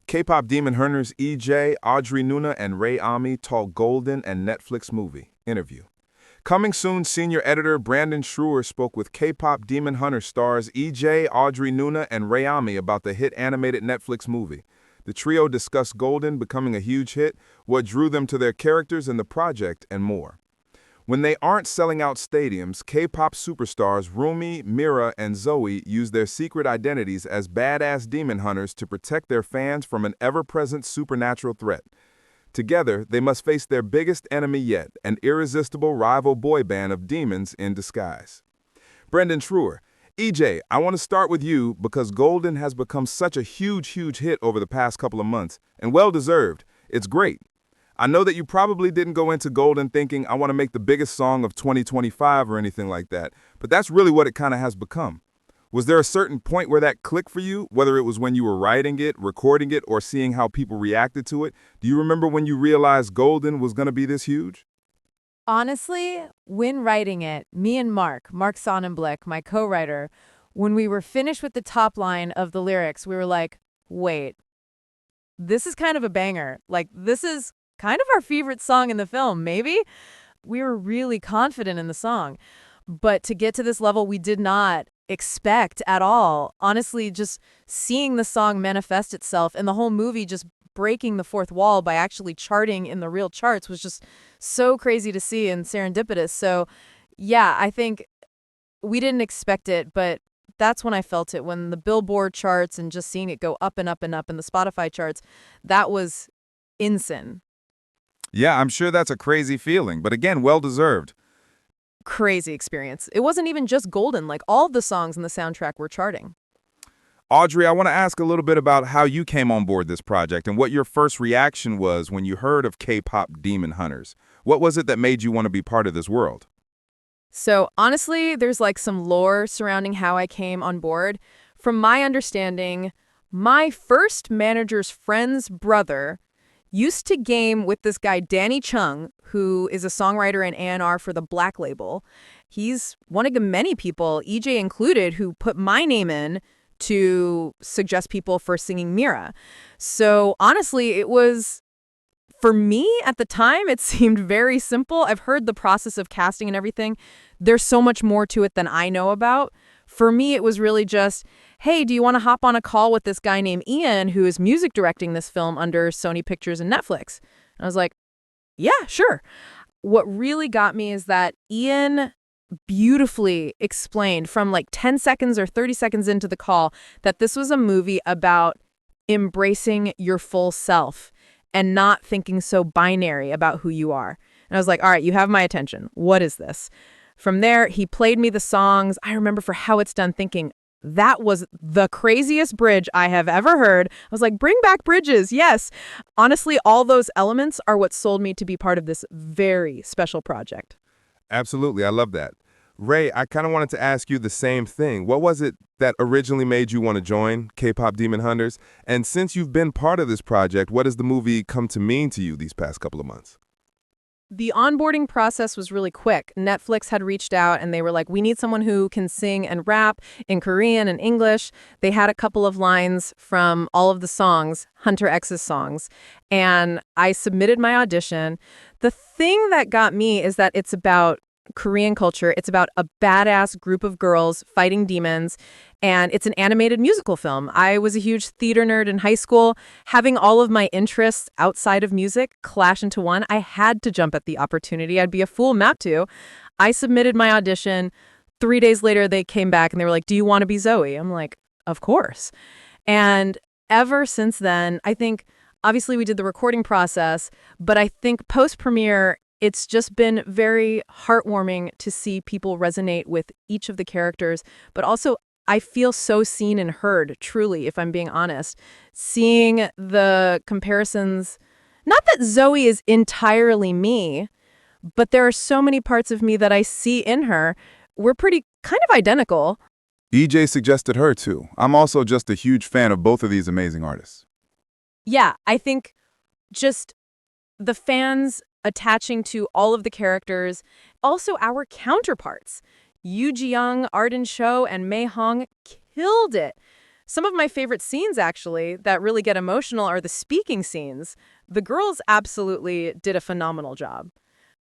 K-pop demon hunters Ejae, Audrey Nuna, and Rumi talk Golden and Netflix movie. Interview. Coming soon, senior editor Brandon Schroer spoke with K-pop demon hunter stars Ejae, Audrey Nuna, and Rumi about the hit animated Netflix movie. The trio discussed Golden becoming a huge hit, what drew them to their characters in the project, and more. When they aren't selling out stadiums, K-pop superstars Rumi, Mira, and Zoey use their secret identities as badass demon hunters to protect their fans from an ever-present supernatural threat. Together, they must face their biggest enemy yet, an irresistible rival boy band of demons in disguise. Brendan Schroer, Ejae, I want to start with you because Golden has become such a huge hit over the past couple of months, and well-deserved. It's great. I know that you probably didn't go into Golden thinking, I want to make the biggest song of 2025 or anything like that, but that's really what it kind of has become. Was there a certain point where that clicked for you, whether it was when you were writing it, recording it, or seeing how people reacted to it? Do you remember when you realized Golden was going to be this huge? Honestly, when writing it, me and Mark Sonnenblick, my co-writer, when we were finished with the top line of the lyrics, we were like, wait, this is kind of a banger. Like, this is kind of our favorite song in the film, maybe? We were really confident in the song. But to get to this level, we did not expect at all. Honestly, just seeing the song manifest itself and the whole movie just breaking the fourth wall by actually charting in the real charts was just so crazy to see and serendipitous. So, yeah, I think we didn't expect it, but that's when I felt it. When the Billboard charts and just seeing it go up and up and up in the Spotify charts, that was insane. Yeah, I'm sure that's a crazy feeling, but again, well-deserved. Crazy experience. It wasn't even just Golden, like all the songs in the soundtrack were charting. Audrey, I want to ask a little bit about how you came on board this project and what your first reaction was when you heard of K-pop demon hunters. What was it that made you want to be part of this world? So honestly, there's like some lore surrounding how I came on board. From my understanding, my first manager's friend's brother used to game with this guy, Danny Chung, who is a songwriter and A&R for the Black Label. He's one of the many people, Ejae included, who put my name in to suggest people for singing Mira. So honestly, it was, for me at the time, it seemed very simple. I've heard the process of casting and everything. There's so much more to it than I know about. For me, it was really just, hey, do you want to hop on a call with this guy named Ian, who is music directing this film under Sony Pictures and Netflix? And I was like, yeah, sure. What really got me is that Ian beautifully explained from like 10 seconds or 30 seconds into the call that this was a movie about embracing your full self and not thinking so binary about who you are. And I was like, all right, you have my attention. What is this? From there, he played me the songs. I remember for How It's Done thinking, that was the craziest bridge I have ever heard. I was like, bring back bridges, yes. Honestly, all those elements are what sold me to be part of this very special project. Absolutely, I love that. Ray, I kind of wanted to ask you the same thing. What was it that originally made you want to join K-pop Demon Hunters? And since you've been part of this project, what has the movie come to mean to you these past couple of months? The onboarding process was really quick. Netflix had reached out and they were like, we need someone who can sing and rap in Korean and English. They had a couple of lines from all of the songs, Hunter X's songs, and I submitted my audition. The thing that got me is that it's about Korean culture. It's about a badass group of girls fighting demons, and it's an animated musical film. I was a huge theater nerd in high school. Having all of my interests outside of music clash into one, I had to jump at the opportunity. I'd be a fool not to. I submitted my audition. 3 days later, they came back and they were like, do you want to be Zoey? I'm like, of course. And ever since then, I think, obviously we did the recording process, but I think post-premiere, it's just been very heartwarming to see people resonate with each of the characters, but also I feel so seen and heard, truly, if I'm being honest. Seeing the comparisons, not that Zoey is entirely me, but there are so many parts of me that I see in her. We're pretty kind of identical. EJ suggested her too. I'm also just a huge fan of both of these amazing artists. Yeah, I think just the fans attaching to all of the characters, also our counterparts. Yoo Ji-young, Arden Cho, and Mei Hong killed it. Some of my favorite scenes, actually, that really get emotional are the speaking scenes. The girls absolutely did a phenomenal job.